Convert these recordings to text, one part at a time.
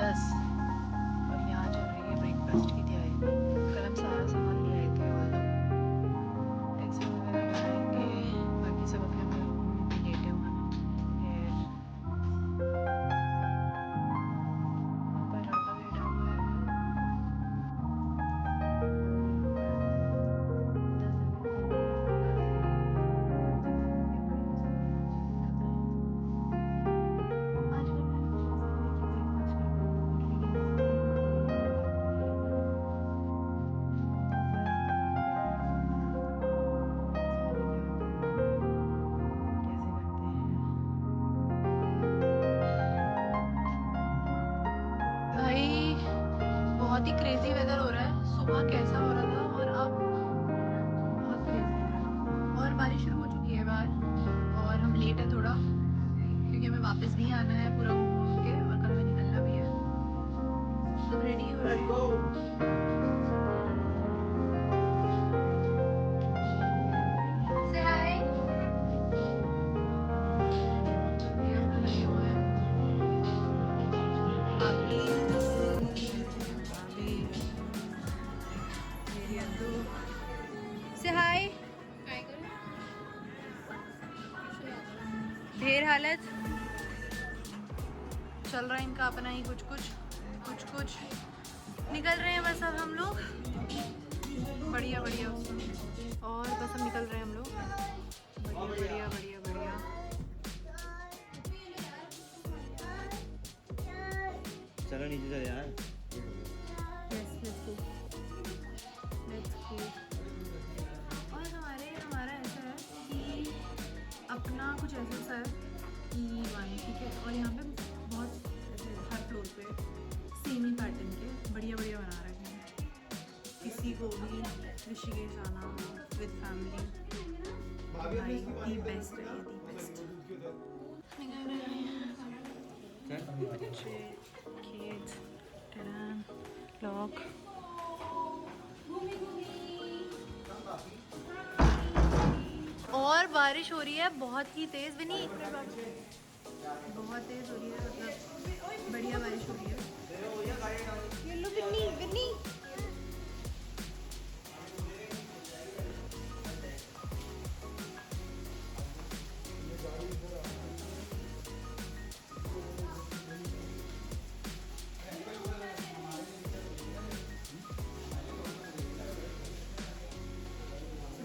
10 और यहाँ चल रही है ब्रेकफास्ट की तैयारी। कल हम सारा सामान ले आए थे और टैक्सी वगैरह बनाएंगे, बाकी सब अपने अपने रूम में लेटे हुए हैं। पर लड़का बैठा हुआ है। भाई बहुत ही क्रेजी वेदर हो रहा है। सुबह कैसा हो रहा था और अब बहुत क्रेजी हो रहा है और बारिश शुरू हो चुकी है बाहर और हम लेट है थोड़ा क्योंकि हमें वापस भी आना है पूरा घूम के और कल हमें निकलना भी है। सब रेडी हो रहे हैं। Say hi. ये हम लोग लगे हुए हैं। मेरी अद्दू। Say hi. ढेर हालत चल रहा है इनका अपना ही कुछ कुछ निकल रहे हैं बस अब हम लोग। बढ़िया बढ़िया और बस हम निकल रहे हैं हम लोग। बढ़िया बढ़िया बढ़िया बढ़िया। चलो नीचे चले यार। Let's go. और हमारा ऐसा है कि अपना कुछ ऐसा सा है कि वाइन ठीक है और यहाँ पे बहुत ऐसे हर फ्लोर पे सेम ही पैटर्न के बढ़िया बढ़िया बना रखे हैं। किसी को भी ऋषिकेश आना विद फैमिली भाई दी बेस्ट है ये, दी बेस्ट। निकल रहे हैं बच्चे kids, टड़ान, लॉक। और बारिश हो रही है बहुत ही तेज भी नहीं, बहुत तेज हो रही है, मतलब बढ़िया बारिश हो रही है। ये लो बिन्नी बिन्नी।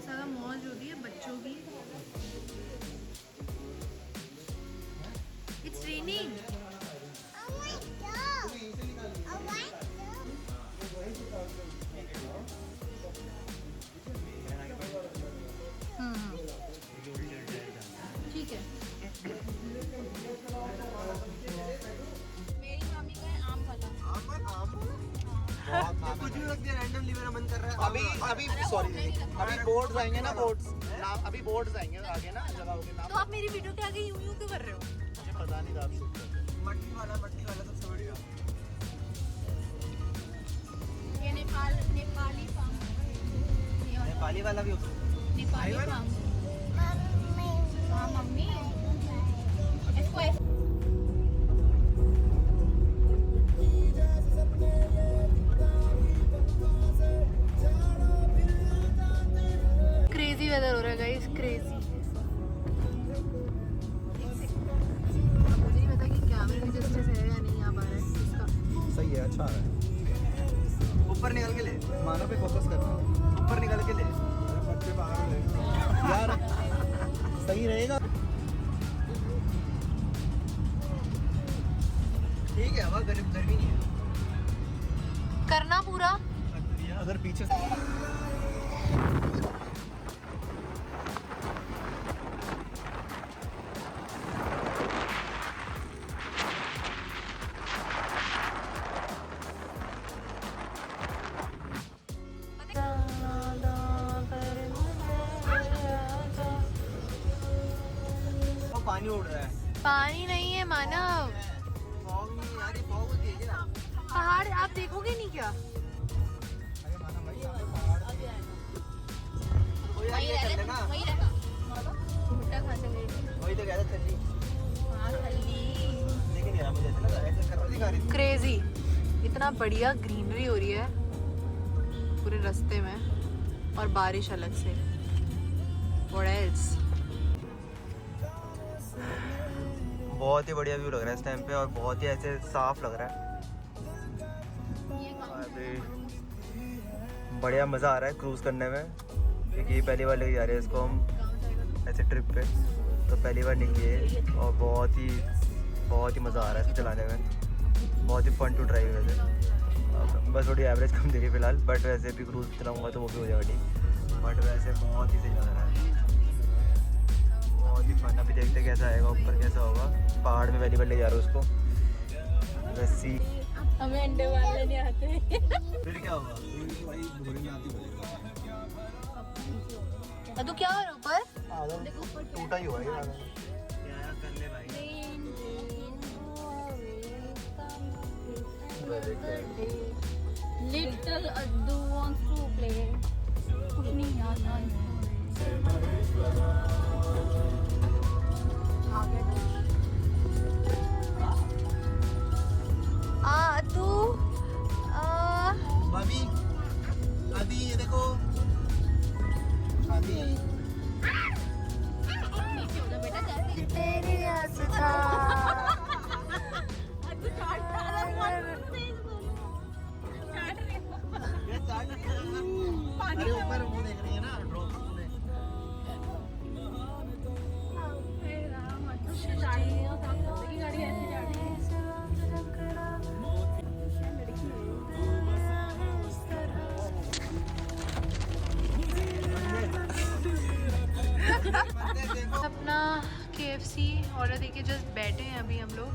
सारा मौज होती है बच्चों की। It's raining. ठीक है। मेरी मामी का है आम वाला। कुछ भी रख दिया रैंडमली, मेरा मन कर रहा है। अभी सॉरी अभी बोर्ड्स आएंगे ना, अभी बोर्ड्स आएंगे आगे ना, जगहों के नाम। तो आप मेरी वीडियो के आगे यूं यूं क्यों कर रहे हो? मुझे पता नहीं था आप शूट कर रहे मट्टी वाला सबसे बढ़िया। ये नेपाली फार्म। नेपाली वाला भी होता है। नेपाली फार्म। हाँ मम्मी इसको ऐसे क्रेजी वेदर हो रहा है गाइस, क्रेजी। मुझे नहीं पता कि कैमरे में जस्टिस है या नहीं आ पा रहा है इसका। हैं। सही है, अच्छा है। ऊपर निकल के ले, मानो पे फोकस करना ऊपर निकल के ले। यार, सही रहेगा। ठीक है, हवा गर्मी नहीं है। करना पूरा। अगर पीछे से पानी उड़ रहा है। पानी नहीं है मानव, फॉग नहीं यार, ये फॉग होती है क्या? पहाड़ आप देखोगे नहीं क्या? वही रहता वही रहता भुट्टा खा चले वही तो कह रहा थल्ली। हाँ थल्ली लेकिन यार मुझे ऐसा लगा ऐसे कर रहा आ रही थी। क्रेजी, इतना बढ़िया ग्रीनरी हो रही है पूरे रास्ते में और बारिश अलग से। What else? बहुत ही बढ़िया व्यू लग रहा है इस टाइम पे और बहुत ही ऐसे साफ लग रहा है। अभी बढ़िया मज़ा आ रहा है क्रूज़ करने में, क्योंकि पहली बार लेके जा रहे हैं इसको हम ऐसे ट्रिप पे, तो पहली बार निकले और बहुत ही मज़ा आ रहा है इसको चलाने में। बहुत ही फन टू ड्राइव वैसे, बस थोड़ी एवरेज कम दे रही है फिलहाल, बट वैसे भी क्रूज़ चलाऊँगा तो वो भी हो जाएगा ठीक, बट वैसे बहुत ही सही लग रहा है, बहुत ही फन। अभी देखते कैसा आएगा, ऊपर कैसा होगा। पहाड़ में पहली बार ले जा रहा हूँ उसको, रस्सी। हमें अंडे वाले नहीं आते। फिर क्या होगा? अदू क्या हो रहा है ऊपर? टूटा ही हुआ है ये। क्या कर ले भाई। Little Addu wants to play. कुछ नहीं यार ना। अदू अभी अभी ये देखो अभी नीचे हो जा बेटा जैसे। तेरी आस्था। अद्दू चाट रहा है। चाट रही है। अरे ऊपर वो देख रही है ना ड्रोन में। हे राम, अद्दू से चाट रही है। सामने की गाड़ी ऐसे चाट रही है। अपना KFC ऑर्डर देके जस्ट बैठे हैं अभी हम लोग।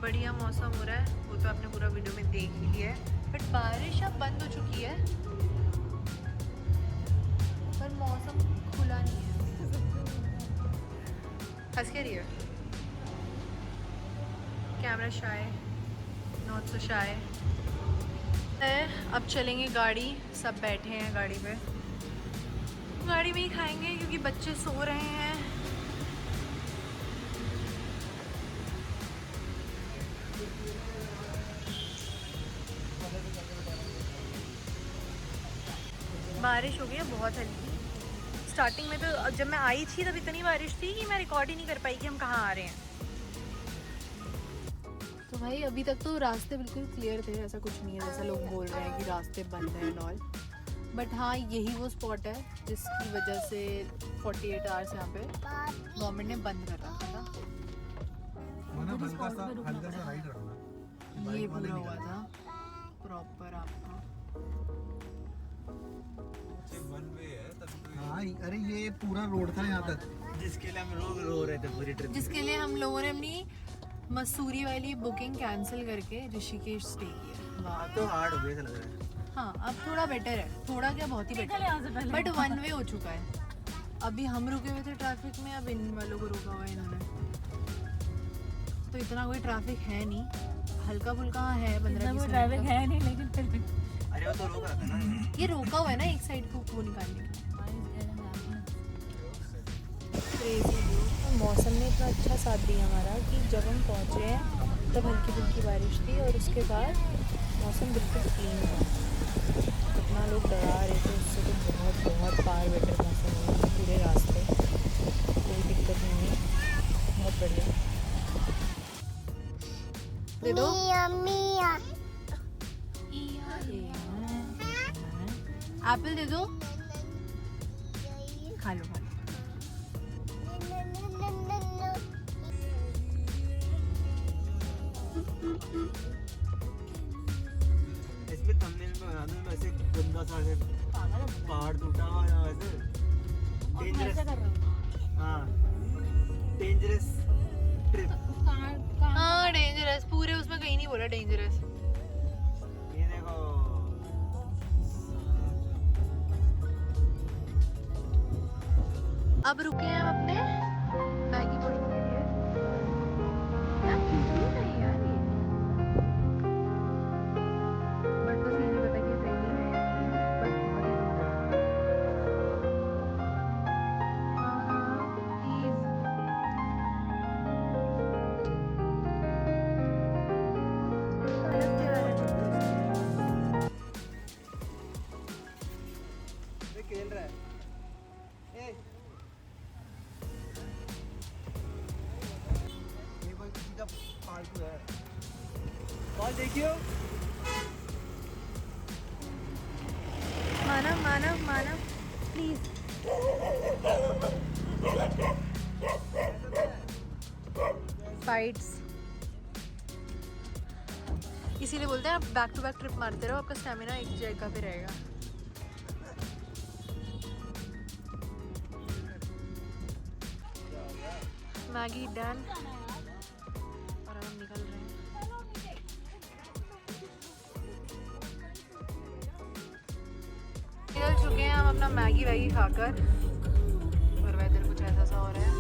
बढ़िया मौसम हो रहा है, वो तो आपने पूरा वीडियो में देख ही लिया है, बट बारिश अब बंद हो चुकी है, पर मौसम खुला नहीं है। हंस के रही है कैमरा शाय, नॉट सो शाय। अब चलेंगे गाड़ी, सब बैठे हैं गाड़ी पे, गाड़ी में ही खाएंगे क्योंकि बच्चे सो रहे हैं। बारिश हो गई है बहुत हल्की। स्टार्टिंग में तो जब मैं आई थी तब इतनी बारिश थी कि मैं रिकॉर्ड ही नहीं कर पाई कि हम कहाँ आ रहे हैं। तो भाई अभी तक तो रास्ते बिल्कुल क्लियर थे, ऐसा कुछ नहीं है जैसा लोग बोल रहे हैं कि रास्ते बंद हैं एंड ऑल, बट हाँ यही वो स्पॉट है जिसकी वजह से 48 आवर्स यहाँ पे गवर्नमेंट ने बंद कर रखा था। हल्का सा राइट रखना। ये पूरा हुआ था प्रॉपर आपका। हाँ अरे ये पूरा रोड था यहाँ तक, जिसके लिए हम लोग रो रहे थे पूरी ट्रिप। जिसके लिए हम लोगों ने अपनी मसूरी वाली बुकिंग कैंसिल करके ऋषिकेश स्टे किया। अब तो हार्ड हो गया ऐसा लग रहा है। हाँ अब थोड़ा बेटर है, थोड़ा क्या बहुत ही बेटर है, बट वन वे हो चुका है। अभी हम रुके हुए थे ट्रैफिक में, अब इन वालों को रोका हुआ है इन्होंने, तो इतना कोई ट्रैफिक है नहीं, हल्का फुल्का है 15-20 ट्रैफिक मिनट है नहीं, लेकिन फिर भी अरे वो तो रोक रहा था ना। का। ये रोका हुआ है ना एक साइड को वो निकालने के लिए। Crazy view. मौसम ने इतना अच्छा साथ दिया हमारा कि जब हम पहुँचे हैं तब हल्की फुल्की बारिश थी और उसके बाद मौसम बिल्कुल क्लीन था। कितना लोग डरा रहे थे उससे, तो बहुत बहुत पार बेटर मौसम हुआ पूरे रास्ते, कोई दिक्कत नहीं है, बहुत बढ़िया। दे दो एप्पल दे दो, खा लो खा लो। इसमें थंबनेल में बना दूं वैसे गंदा सा है, पहाड़ टूटा हुआ है वैसे डेंजरस। हाँ डेंजरस ट्रिप। हाँ डेंजरस, पूरे उसमें कहीं नहीं बोला डेंजरस। ये देखो अब रुके हैं हम अपने मैगी बॉय के लिए। क्या खिचड़ी नहीं यार ये, बट बस ये नहीं पता कि सही है या नहीं है, बट बहुत ही सुंदर। हाँ प्लीज। फालतू है। कॉल देखियो। मानव मानव मानव प्लीज। फाइट्स इसीलिए बोलते हैं आप बैक टू बैक ट्रिप मारते रहो, आपका स्टैमिना एक जगह पे रहेगा। मैगी डन और हम निकल रहे हैं। निकल चुके हैं हम अपना मैगी वैगी खाकर और वेदर कुछ ऐसा सा हो रहा है।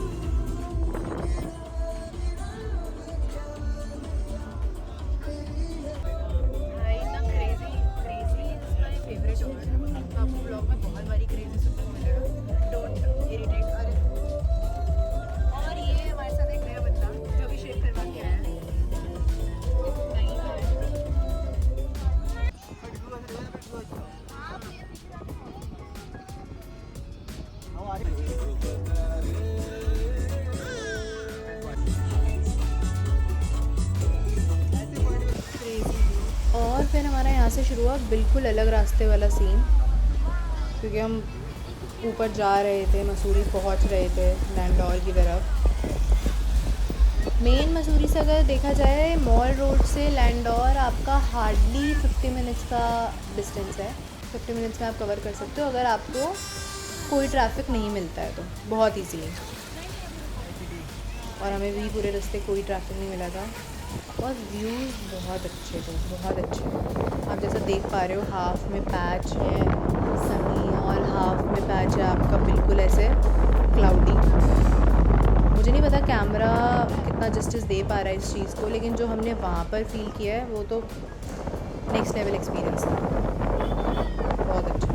भाई इतना crazy is my favourite word. आपको ब्लॉग में बहुत बारी क्रेजी सुनने को मिलेगा। Don't irritate. अरे और ये हमारे साथ एक नया बंदा जो भी शेक करवा के आया है। नहीं है। और फिर हमारा यहाँ से शुरू हुआ बिल्कुल अलग रास्ते वाला सीन, क्योंकि हम ऊपर जा रहे थे, मसूरी पहुँच रहे थे लैंडौर की तरफ। मेन मसूरी से अगर देखा जाए मॉल रोड से लैंडौर आपका हार्डली 50 मिनट्स का डिस्टेंस है। 50 मिनट्स में आप कवर कर सकते हो अगर आपको कोई ट्रैफिक नहीं मिलता है तो, बहुत ईजीली। और हमें भी पूरे रास्ते कोई ट्रैफिक नहीं मिला था और व्यूज़ बहुत अच्छे थे, बहुत अच्छे। आप जैसा देख पा रहे हो हाफ में पैच है सनी और हाफ में पैच है आपका बिल्कुल ऐसे क्लाउडी। मुझे नहीं पता कैमरा कितना जस्टिस दे पा रहा है इस चीज़ को, लेकिन जो हमने वहाँ पर फील किया है वो तो नेक्स्ट लेवल एक्सपीरियंस था, बहुत अच्छा।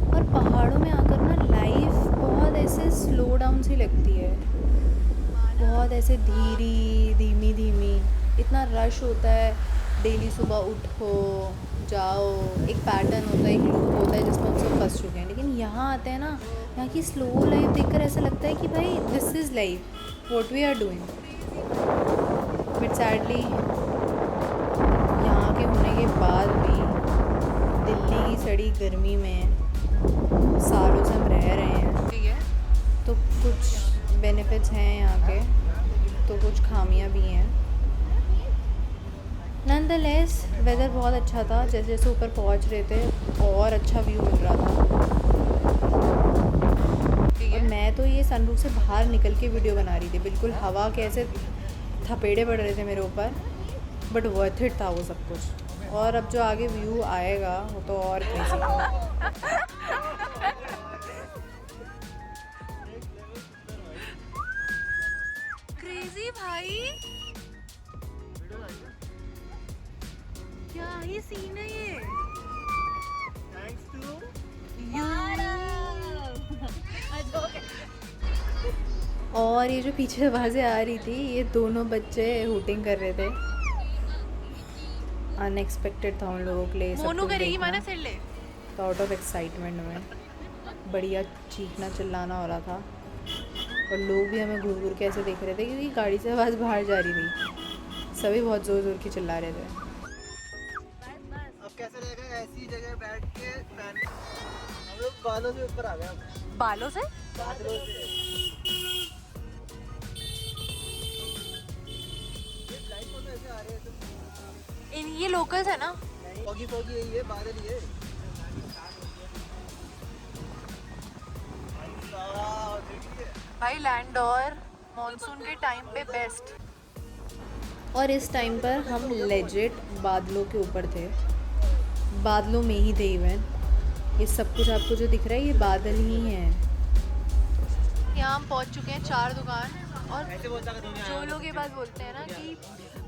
और पहाड़ों में आकर ना लाइफ बहुत ऐसे स्लो डाउन सी लगती है, बहुत ऐसे धीमी धीमी। इतना रश होता है, डेली सुबह उठो जाओ, एक पैटर्न होता है, एक लूप होता है जिसमें हम सब फंस चुके हैं। लेकिन यहाँ आते हैं ना, यहाँ की स्लो लाइफ देखकर ऐसा लगता है कि भाई this is life what we are doing. But sadly यहाँ के होने के बाद भी दिल्ली की सड़ी गर्मी में सालों से हम रह रहे हैं, ठीक है, तो कुछ बेनिफिट्स हैं यहाँ के, तो कुछ खामियां भी हैं। नॉनदलेस वेदर बहुत अच्छा था, जैसे जैसे ऊपर पहुँच रहे थे और अच्छा व्यू मिल रहा था। और मैं तो ये सनरूफ से बाहर निकल के वीडियो बना रही थी, बिल्कुल हवा के ऐसे थपेड़े पड़ रहे थे मेरे ऊपर, बट वर्थ इट था वो सब कुछ। और अब जो आगे व्यू आएगा वो तो और क्रेजी। क्रेजी भाई, क्या ही सीन है ये। और ये जो पीछे आवाज़ें आ रही थी, ये दोनों बच्चे हूटिंग कर रहे थे। अनएक्सपेक्टेड था उन लोगों के लिए, मोनू करेगी माना सिर ले, तो आउट ऑफ एक्साइटमेंट में बढ़िया चीखना चिल्लाना हो रहा था। और लोग भी हमें घूर घूर के ऐसे देख रहे थे क्योंकि गाड़ी से आवाज़ बाहर जा रही थी, सभी बहुत ज़ोर ज़ोर की चिल्ला रहे थे। अब कैसे रहेगा ऐसी जगह बैठ के हम लोग बालों से ऊपर आ गए। बालों से बादलों से ये ब्लाइंड फोटो ऐसे आ रहे हैं तो ये लोकल्स है ना। फोगी फोगी यही है, बादल ही है। भाई लैंडौर मॉनसून के टाइम पे बेस्ट। और इस टाइम पर हम लेजिट बादलों के ऊपर थे, बादलों में ही थे। इवन ये सब कुछ आपको जो दिख रहा है ये बादल ही हैं। यहाँ हम पहुँच चुके हैं 4 दुकान। और जो लोग ये बात बोलते हैं ना कि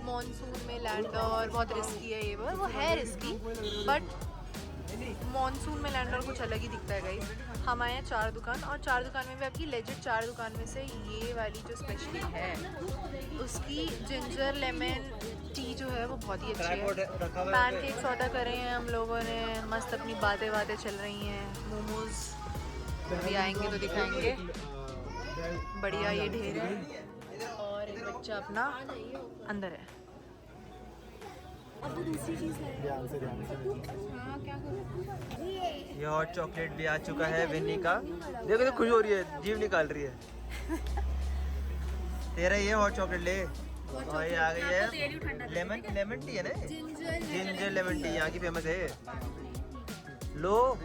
मॉनसून में लैंडौर बहुत रिस्की है, ये वो है रिस्की, बट मॉनसून में लैंडौर कुछ अलग ही दिखता है गाइस। हम आए हैं 4 दुकान, और 4 दुकान में भी आपकी लेजिट 4 दुकान में से ये वाली जो स्पेशली है उसकी जिंजर लेमन टी जो है वो बहुत ही अच्छी है। पैनकेक्स ऑर्डर करे हैं हम लोगों ने, मस्त अपनी बातें चल रही हैं। मोमोज भी आएंगे तो दिखाएंगे, बढ़िया ये ढेर है। बच्चा अपना अंदर है। अब वो दूसरी चीज है। ध्यान से हाँ क्या करूँ? ये हॉट चॉकलेट भी आ चुका है विन्नी का। देखो तो खुश हो रही है, जीभ निकाल रही है। तेरा ये हॉट चॉकलेट ले। और ये आ गई है लेमन टी है ना, जिंजर लेमन टी यहाँ की फेमस है। लो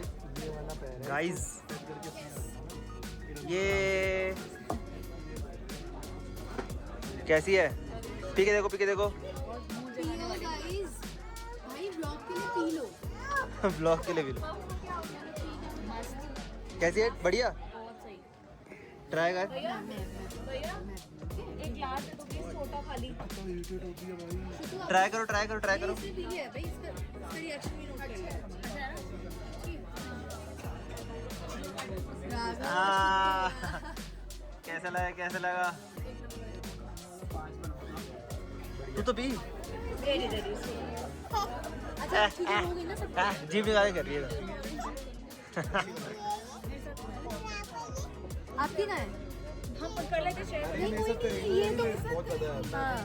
गाइस, ये कैसी है? पी के देखो, पी के देखो। भाई ब्लॉग के लिए पी लो। ब्लॉग के लिए भी लो। कैसी है? बढ़िया, बहुत सही। ट्राई कर। भैया एक ग्लास दे दो प्लीज, छोटा खाली। ट्राई करो, ट्राई करो, ट्राई करो। इसने पी लिया है भाई, इसका रिएक्शन भी नोट कर लिया। कैसा लगा, कैसा लगा? तू तो पी। अच्छा चीजें हो गई ना सब। जीभ निकाल के कर रही है। आपकी कहाँ है? हम कर लेते शेयर। नहीं कोई नहीं, ये तो हाँ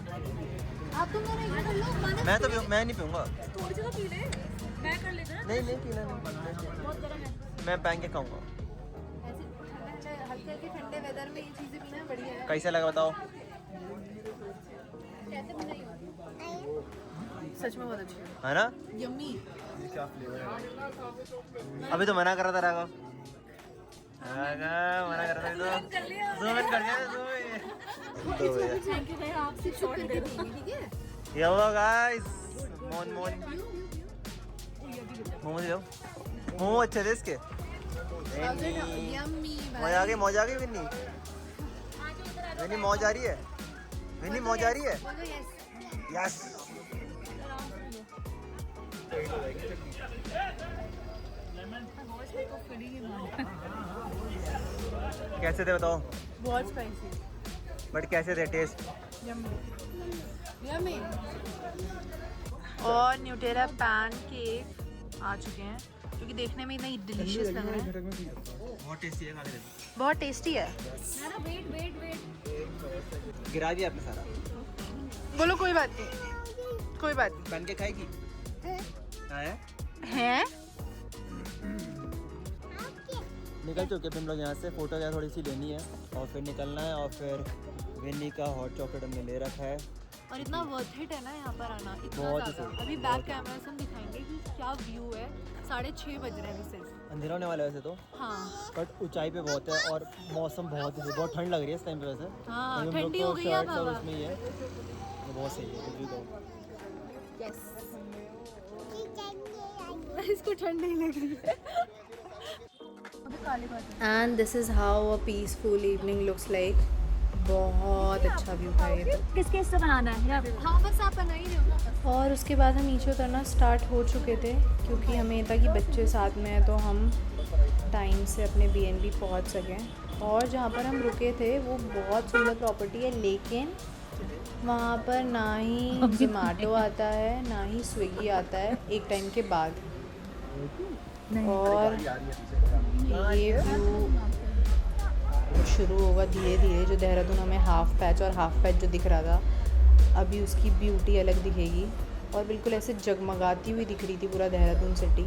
आप तुम दोनों एक कर लो। मैं तो मैं नहीं पीऊंगा। थोड़ी सी तो पी ले, मैं कर लेता ना। नहीं नहीं पीना नहीं। बहुत गर्म है। मैं पैन के खाऊंगा। ऐसे ठंडे हल्के हल्के ठंडे वेदर में ये चीज़ें पीना बढ़िया है। कैसा लगा बताओ? कैसे बनाई हो? सच में बहुत अच्छी है। है ना? यम्मी। ये क्या फ्लेवर है? अभी तो मना कर रहा था राघव। मना कर रहा था तो कर लिया। zoom in कर दिया, zoom in। थैंक यू भाई, आप सिर्फ शॉर्ट दे दो ठीक है। ये हुआ गाइस, मोन मोमो दे दो। मोमो अच्छे थे इसके। यम्मी मजा आ गई, मौज आ गई विन्नी। विन्नी मौज आ रही है, विन्नी मौज आ रही है। बोलो यस। यस। कैसे थे बताओ? बहुत स्पाइसी। बट कैसे थे टेस्ट? यम्मी। और न्यूटेला पैन केक आ चुके हैं जो कि देखने में इतना डिलीशियस लग रहा है। बहुत टेस्टी है, खा के देखो। बहुत टेस्टी है। ना वेट वेट वेट। गिरा दिया आपने सारा। बोलो कोई बात नहीं, कोई बात पैन के खाएगी? है? है। निकल चुके हम लोग यहाँ से। फोटो क्या थोड़ी सी लेनी है और फिर निकलना है। और फिर विन्नी का हॉट चॉकलेट हमने ले रखा है। और इतना वर्थ इट है ना यहाँ पर आना, इतना बहुत ही ज़्यादा। सही, अभी बहुत बैक कैमरा से हम दिखाएंगे कि क्या व्यू है। 6:30 बज रहे हैं अभी सिर्फ। अंधेरा होने वाला है वैसे तो, हाँ बट ऊंचाई पे बहुत है और मौसम बहुत ठंड लग रही है इस टाइम पे वैसे। हाँ, अभी हम लोग ठंडी तो हो गई है शर्ट्स अब और हवा। उसमें ही है, तो बहुत सही है। कुछ भी कहो। इसको ठंड नहीं लग रही है। And this is how a peaceful evening looks like. बहुत अच्छा व्यू है ये तो। किस किस से बनाना है? हाँ बस आप बना ही रहे हो ना। और उसके बाद हम नीचे उतरना स्टार्ट हो चुके थे क्योंकि हमें था कि बच्चे साथ में हैं तो हम टाइम से अपने BNB पहुंच सकें। और जहाँ पर हम रुके थे वो बहुत सुंदर प्रॉपर्टी है, लेकिन वहाँ पर ना ही जोमेटो आता है ना ही स्विगी आता है एक टाइम के बाद। और ये व्यू शुरू होगा धीरे धीरे। जो देहरादून हमें हाफ पैच और हाफ पैच जो दिख रहा था, अभी उसकी ब्यूटी अलग दिखेगी और बिल्कुल ऐसे जगमगाती हुई दिख रही थी पूरा देहरादून सिटी।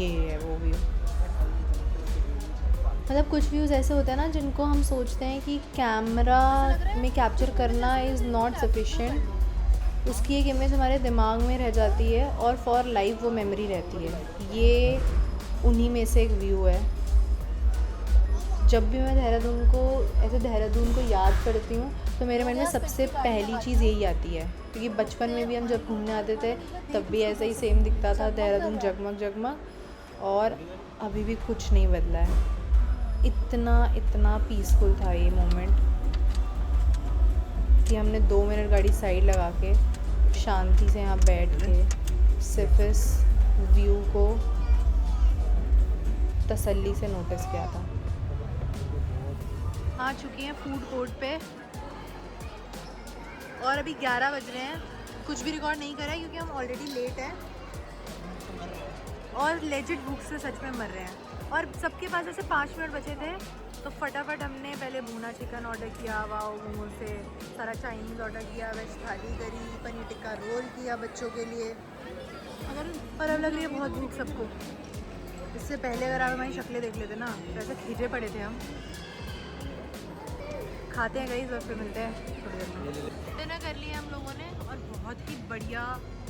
ये है वो व्यू। मतलब कुछ व्यूज़ ऐसे होते हैं ना जिनको हम सोचते हैं कि कैमरा में कैप्चर करना इज़ नॉट सफिशिएंट। उसकी एक इमेज हमारे दिमाग में रह जाती है और फॉर लाइफ वो मेमोरी रहती है। ये उन्हीं में से एक व्यू है। जब भी मैं देहरादून को याद करती हूँ तो मेरे मन में सबसे पहली चीज़ यही आती है, क्योंकि बचपन में भी हम जब घूमने आते थे तब भी ऐसा ही सेम दिखता था देहरादून, जगमग जगमग। और अभी भी कुछ नहीं बदला है। इतना पीसफुल था ये मोमेंट कि हमने 2 मिनट गाड़ी साइड लगा के शांति से यहाँ बैठ के सिर्फ इस व्यू को तसल्ली से नोटिस किया था। आ चुके हैं फूड कोर्ट पे और अभी 11 बज रहे हैं। कुछ भी रिकॉर्ड नहीं करा है क्योंकि हम ऑलरेडी लेट हैं और लेजिट भूख से सच में मर रहे हैं। और सबके पास ऐसे 5 मिनट बचे थे तो फटाफट हमने पहले भुना चिकन ऑर्डर किया, वाओ मोमो से, सारा चाइनीज़ ऑर्डर किया, वेज थाली करी, पनीर टिक्का रोल किया बच्चों के लिए। अगर पर अब लग रही है बहुत भूख सबको। इससे पहले अगर आप हमारी शक्लें देख लेते ना तो ऐसे खींचे पड़े थे हम। खाते हैं कहीं, फिर मिलते हैं थोड़ी देर में। डिनर कर लिया हम लोगों ने और बहुत ही बढ़िया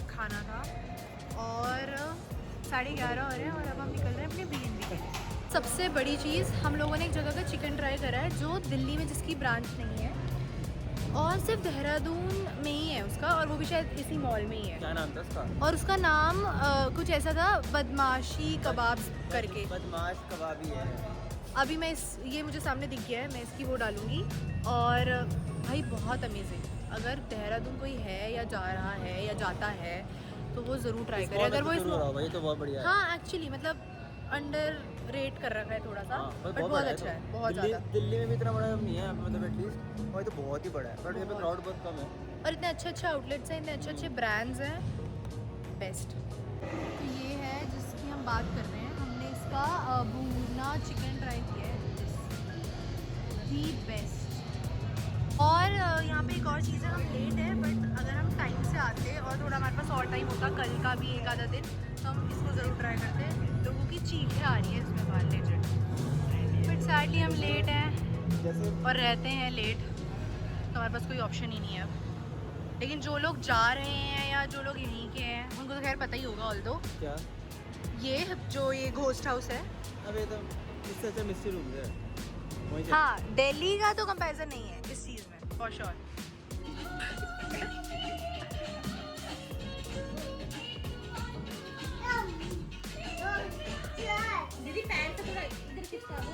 खाना था। और 11:30 हो रहे हैं और अब हम निकल रहे हैं अपने B&B के लिए। सबसे बड़ी चीज़, हम लोगों ने एक जगह का चिकन ट्राई करा है जो दिल्ली में जिसकी ब्रांच नहीं है और सिर्फ देहरादून में ही है उसका, और वो भी शायद इसी मॉल में ही है। क्या नाम था उसका? और उसका नाम कुछ ऐसा था, बदमाशी कबाब करके। बदमाश कबाबी है। अभी मैं ये मुझे सामने दिख गया है, मैं इसकी वो डालूंगी। और भाई बहुत अमेजिंग, अगर देहरादून कोई है या जा रहा है या जाता है तो वो ज़रूर ट्राई करे। अगर वो इस भाई तो बहुत बढ़िया है। हाँ एक्चुअली मतलब अंडर रेट कर रखा है थोड़ा सा, बट बहुत अच्छा है, बहुत ज़्यादा। दिल्ली में भी इतना बड़ा नहीं है मतलब एटलीस्ट, और तो बहुत ही बड़ा है, बट यहाँ पे क्राउड बहुत कम है। और इतने अच्छे अच्छे आउटलेट्स हैं, इतने अच्छे अच्छे ब्रांड्स हैं, बेस्ट। तो ये है जिसकी हम बात कर रहे हैं, हमने इसका भुना चिकन ट्राई किया है, दी बेस्ट। और यहाँ पे एक और चीज़ है, हम लेट है बट अगर हम टाइम से आते और थोड़ा हमारे पास और टाइम होता, कल का भी एक आधा दिन, तो हम इसको ज़रूर ट्राई करते। लोगों की चीखें आ रही है इसमें बाहर लेट, बट सैडली हम लेट हैं और रहते हैं लेट, तो हमारे पास कोई ऑप्शन ही नहीं है अब। लेकिन जो लोग जा रहे हैं या जो लोग यहीं के हैं उनको तो खैर पता ही होगा। ऑल दो क्या ये घोस्ट हाउस है, अबे तो इससे अच्छा मिस्ट्री रूम है वहीं से। हाँ दिल्ली का तो कंपैरिजन नहीं है इस चीज़ में फॉर श्योर। दीदी पैंट थोड़ा इधर खिसका दो।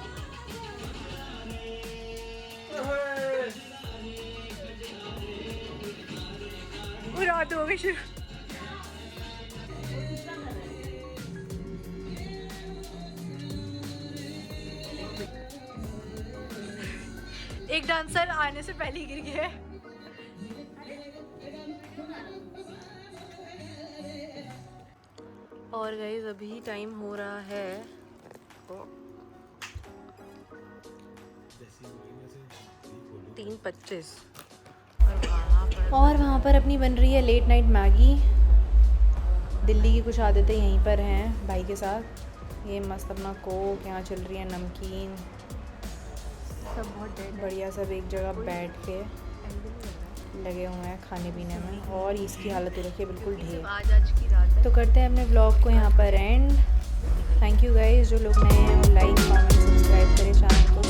रात हो गई शुरू। एक डांसर आने से पहले ही गिर गया है। और गाइस अभी टाइम हो रहा है 3:25 और वहाँ पर अपनी बन रही है लेट नाइट मैगी। दिल्ली की कुछ आदतें यहीं पर हैं भाई के साथ। ये मस्त अपना कोक, यहाँ चल रही है नमकीन, सब बहुत बढ़िया, सब एक जगह बैठ के लगे हुए हैं खाने पीने में। और इसकी हालत हो रखी है बिल्कुल ढेर। आज की रात है। तो करते हैं अपने ब्लॉग को यहाँ पर एंड। थैंक यू गाइस, जो लोग नए हैं वो लाइक कमेंट सब्सक्राइब करें चैनल को।